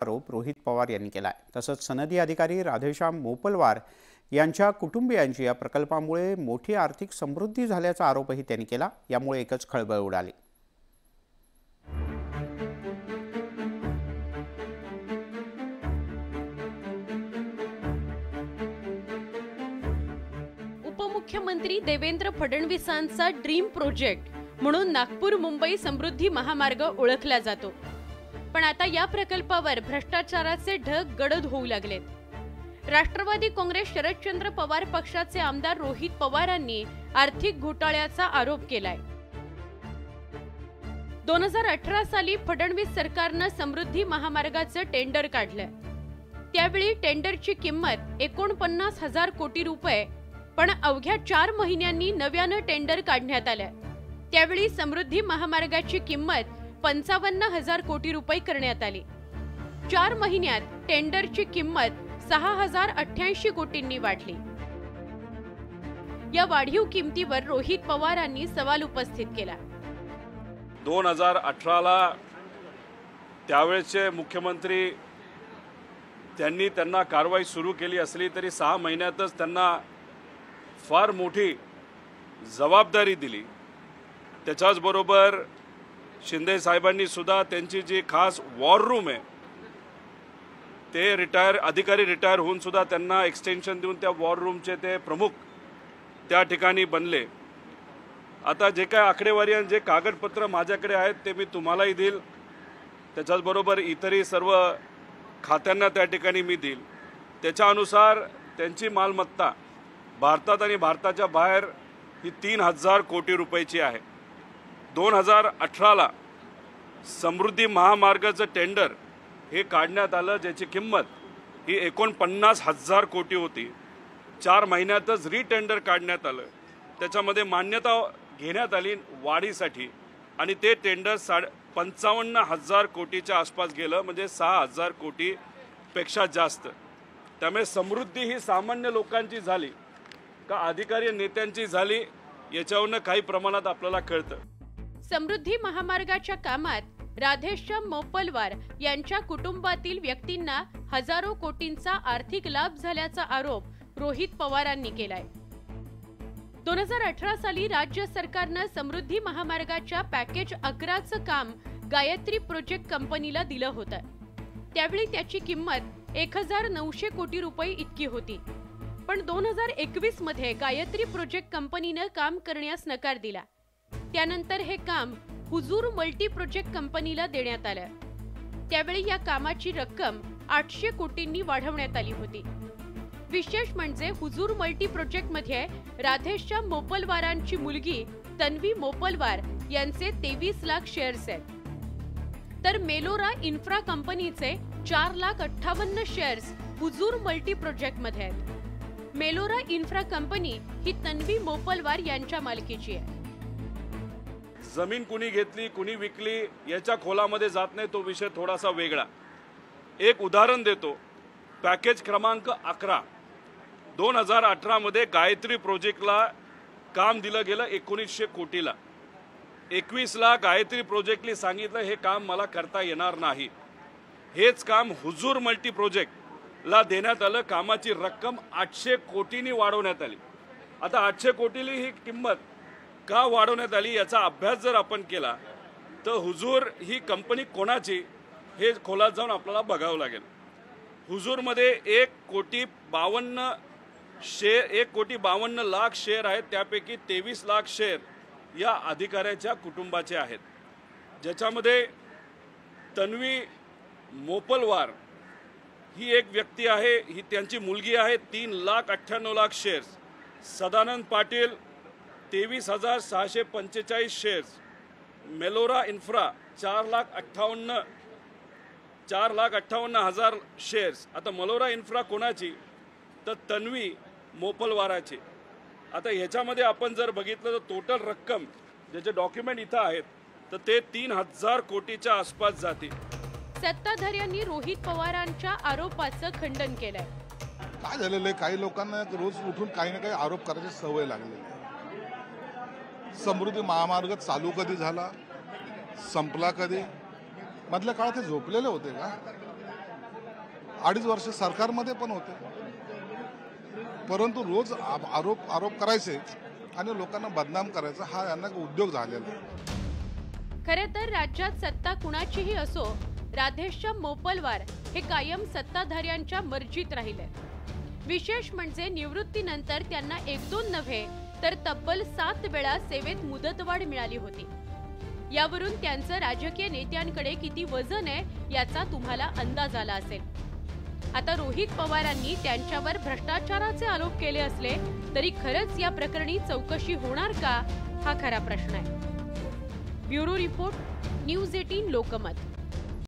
आरोप रोहित पवार यांनी केला आहे। तसंच सनदी अधिकारी राधेश्याम मोपलवार यांच्या कुटुंबियांची या प्रकल्पामुळे मोठी आर्थिक समृद्धी झाल्याचा आरोपही त्यांनी केला। यामुळे एकच खळबळ उडाली। उपमुख्यमंत्री देवेंद्र फडणवीसांचा ड्रीम प्रोजेक्ट म्हणून नागपूर मुंबई समृद्धी महामार्ग ओळखला जातो। पण आता या प्रकल्पावर भ्रष्टाचाराचे ढग गडद होऊ लागलेत। राष्ट्रवादी काँग्रेस शरदचंद्र पवार पक्षाचे आमदार रोहित पवारांनी आर्थिक घोटाळ्याचा आरोप केलाय। 2018 साली फडणवीस सरकारने समृद्धी महामार्गाचे टेंडर काढले। त्यावेळी टेंडरची किंमत 49,000 कोटी रुपये, पण अवघ्या 4 महिन्यांनी नव्याने टेंडर काढण्यात आले। त्यावेळी समृद्धी महामार्गाची किंमत 55,000 कोटी रुपये करण्यात आली। 4 महिन्यात टेंडरची किंमत 6,088 कोटींनी वाढली। या वाढीव किमतीवर रोहित पवारांनी सवाल उपस्थित केला। 2018ला त्यावेळेचे मुख्यमंत्री त्यांना कारवाई सुरू केली असली तरी 6 महिन्यातच त्यांना फार मोठी जबाबदारी दिली। त्याच्याच बरोबर शिंदे साहेबांनी सुद्धा त्यांची जी खास वॉर रूम आहे ते अधिकारी रिटायर होऊन सुद्धा त्यांना एक्सटेन्शन देऊन त्या वॉर रूमचे ते प्रमुख त्या ठिकाणी बनले। आता जे काय आकडेवारी आणि जे कागदपत्र माझ्याकडे आहेत ते मी तुम्हालाही देईल, त्याच्याच बरोबर इतरही सर्व खात्यांना त्या ठिकाणी मी देईल। त्याच्या अनुसार त्यांची मालमत्ता भारतात आणि भारताच्या बाहेर ही 3,000 कोटी रुपयाची आहे। 2018ला समृद्धी महामार्गाचं टेंडर हे काढण्यात आलं, ज्याची किंमत ही 49,000 कोटी होती। 4 महिन्यातच रिटेंडर काढण्यात आलं, त्याच्यामध्ये मान्यता घेण्यात आली वाढीसाठी आणि ते टेंडर 55,000 कोटीच्या आसपास गेलं, म्हणजे 6,000 कोटीपेक्षा जास्त। त्यामुळे समृद्धी ही सामान्य लोकांची झाली का अधिकारी नेत्यांची झाली याच्यावरून काही प्रमाणात आपल्याला कळतं। समृद्धी महामार्गाच्या कामात राधेश्याम मोपलवार यांच्या कुटुंबातील व्यक्तींना हजारो कोटींचा आर्थिक लाभ झाल्याचा आरोप रोहित पवारांनी केलाय। 2018 साली राज्य सरकारने समृद्धी महामार्गाच्या पॅकेज 11चं काम गायत्री प्रोजेक्ट कंपनीला दिलं होतं। त्यावेळी त्याची किंमत 1,900 कोटी रुपये इतकी होती। पण 2021 मध्ये गायत्री प्रोजेक्ट कंपनीने काम करण्यास नकार दिला। त्यानंतर हे काम हुजूर मल्टी प्रोजेक्ट कंपनीला देण्यात आलं। त्यावेळी या कामाची रक्कम 800 कोटींनी वाढवण्यात आली होती। विशेष म्हणजे हुजूर मल्टी प्रोजेक्ट मध्ये राधेश्याम मोपलवारांची मुलगी तन्वी मोपलवार यांचे 23 लाख शेअर्स आहेत। तर मेलोरा इन्फ्रा कंपनीचे 4,58,000 शेअर्स हुजूर मल्टी प्रोजेक्ट मध्ये आहेत। मेलोरा इन्फ्रा कंपनी ही तन्वी मोपलवार यांच्या मालकीची आहे। जमीन कुणी घेतली कुणी विकली याच्या खोलामध्ये जात नाही, तो विषय थोडासा वेगळा। एक उदाहरण देतो, पॅकेज क्रमांक 11 2018 मध्ये गायत्री प्रोजेक्टला काम दिलं गेलं 1900 कोटीला। 21ला गायत्री प्रोजेक्टने सांगितलं हे काम मला करता येणार नाही। हेच काम हुजूर मल्टी प्रोजेक्टला देण्यात आलं, कामाची रक्कम 800 कोटींनी वाढवण्यात आली। आता 800 कोटीली ही किंमत का वाढवण्यात आली याचा अभ्यास जर आपण केला तर हुजूर ही कंपनी कोणाची हे खोलात जाऊन आपल्याला बघावं लागेल। हुजूरमध्ये 1,52 लाख शेअर आहेत, त्यापैकी 23 लाख शेअर या अधिकाऱ्याच्या कुटुंबाचे आहेत, ज्याच्यामध्ये तन्वी मोपलवार ही एक व्यक्ती आहे, ही त्यांची मुलगी आहे, 3,98,00,000 shares. Sadanand Patil 23,645 shares. Melora infra 4,58,000 shares. आता मेलोरा इन्फ्रा कोणाची तर तन्वी मोपलवाराची। आता ह्याच्यामध्ये आपण जर बघितलं तर टोटल रक्कम ज्याचे डॉक्युमेंट इथं आहेत तर ते 3,000 कोटीच्या आसपास जाते। सत्ताधाऱ्यांनी रोहित पवारांच्या आरोपाचं खंडन केलंय। काय झालेलं आहे, काही लोकांना रोज उठून काही ना काही आरोप करायची सवय लागलेली आहे। समृद्धी महामार्ग चालू कधी झाला, संपला कधी, मधल्या काळात ते झोपलेले होते का? 2.5 वर्ष सरकारमध्ये पण होते, परंतु रोज आरोप करायचे आणि लोकांना बदनाम करायचा हा यांना उद्योग झालेला आहे। खरे तर राज्यात सत्ता कुणाचीही असो, राधेश्याम मोपलवार हे कायम सत्ताधाऱ्यांच्या मर्जीत राहिले। विशेष म्हणजे निवृत्तीनंतर त्यांना 1-2 नव्हे तर तब्बल 7 वेळा सेवेत मुदतवाढ मिळाली होती। यावरून त्यांचं राजकीय नेत्यांकडे किती वजन आहे याचा तुम्हाला अंदाज आला असेल। आता रोहित पवारांनी त्यांच्यावर भ्रष्टाचाराचे आरोप केले असले तरी खरंच या प्रकरणी चौकशी होणार का हा खरा प्रश्न आहे। Bureau report, news 18 Lokmat.